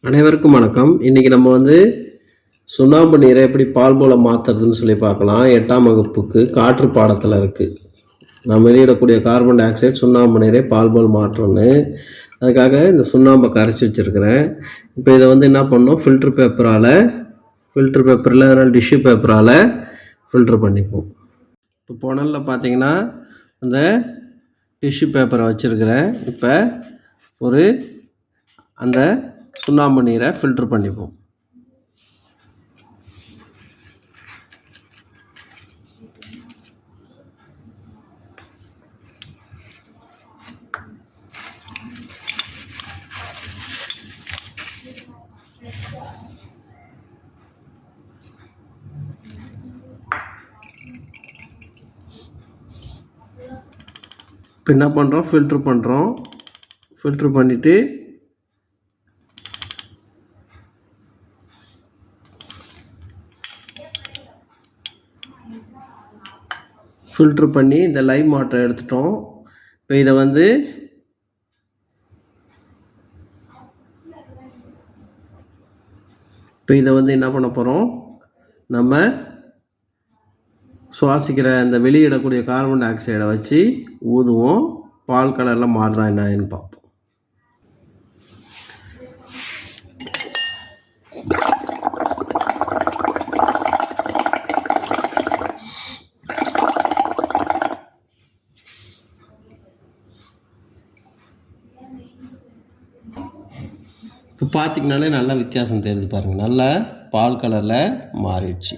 அனைவருக்கும் வணக்கம். இன்றைக்கி நம்ம சுண்ணாம்பு நீரை எப்படி பால் போல மாற்றுறதுன்னு சொல்லி பார்க்கலாம். 8ஆம் வகுப்புக்கு காற்று பாடத்தில் இருக்குது. நம்ம வெளியிடக்கூடிய கார்பன் டை ஆக்சைடு சுண்ணாம்பு நீரை பால் போல் மாற்றணும்னு. அதுக்காக இந்த சுண்ணாம்பை கரைச்சி வச்சுருக்கிறேன். இப்போ இதை என்ன பண்ணோம், ஃபில்ட்ரு பேப்பரில் அதனால் டிஷ்யூ பேப்பரால் ஃபில்ட்ரு பண்ணிப்போம். இப்போ புனலில் பார்த்தீங்கன்னா அந்த டிஷ்யூ பேப்பரை வச்சுருக்கிறேன். இப்போ அந்த சுண்ணாம்பு நீரை ஃபில்ட்ரு பண்ணிப்போம். இப்போ என்ன பண்ணுறோம், ஃபில்ட்ரு பண்ணிவிட்டு ஃபில்ட்ரு பண்ணி இந்த லைம் வாட்டரை எடுத்துட்டோம். இப்போ இதை என்ன பண்ண போகிறோம், நம்ம சுவாசிக்கிற அந்த வெளியிடக்கூடிய கார்பன் டை ஆக்சைடை வச்சு ஊதுவோம். பால் கலரில் மாறுதா என்னன்னு பார்ப்போம். இப்போ பார்த்திங்கனாலே நல்லா வித்தியாசம் தெரியுது பாருங்கள். நல்லா பால் கலரில் மாறிடுச்சு.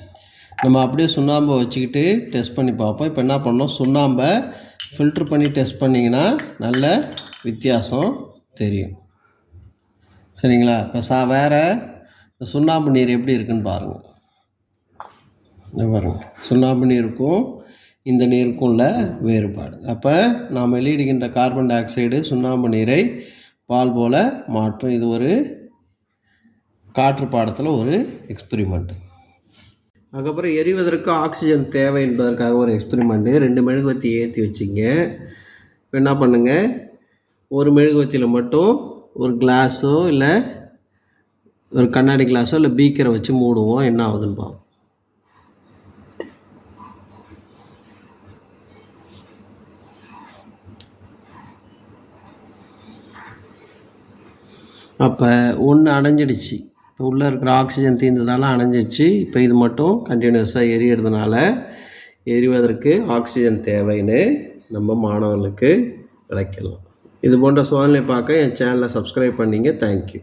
நம்ம அப்படியே சுண்ணாம்பை வச்சுக்கிட்டு டெஸ்ட் பண்ணி பார்ப்போம். இப்போ என்ன பண்ணோம், சுண்ணாம்பை ஃபில்ட்ரு பண்ணி டெஸ்ட் பண்ணிங்கன்னா நல்ல வித்தியாசம் தெரியும். சரிங்களா? இப்போ வேறு சுண்ணாம்பு நீர் எப்படி இருக்குன்னு பாருங்கள். பாருங்கள், சுண்ணாம்பு நீருக்கும் இந்த நீருக்கும் உள்ள வேறுபாடு. அப்போ நாம் வெளியிடுகின்ற கார்பன் டை ஆக்சைடு சுண்ணாம்பு நீரை பால் போல மாற்றும். இது ஒரு காற்று பாடத்தில் ஒரு எக்ஸ்பெரிமெண்ட்டு. அதுக்கப்புறம் எரிவதற்கு ஆக்சிஜன் தேவை என்பதற்காக ஒரு எக்ஸ்பெரிமெண்ட்டு. 2 மெழுகுவர்த்தி ஏற்றி வச்சிங்க. இப்போ என்ன பண்ணுங்கள், ஒரு மெழுகுவர்த்தியில் மட்டும் ஒரு கிளாஸோ இல்லை ஒரு கண்ணாடி கிளாஸோ இல்லை பீக்கரை வச்சு மூடுவோம். என்ன ஆகுதுன்னு பார்ப்போம். அப்போ ஒன்று அணைஞ்சிடுச்சு. இப்போ உள்ளே இருக்கிற ஆக்சிஜன் தீர்ந்ததால் அணைஞ்சிடுச்சு. இப்போ இது மட்டும் கண்டினியூஸாக எரியறதுனால எரிவதற்கு ஆக்சிஜன் தேவைன்னு நம்ம மாணவர்களுக்கு விளக்கலாம். இது போன்ற சோதனை பார்க்க என் சேனலை சப்ஸ்கிரைப் பண்ணிங்க. தேங்க்யூ.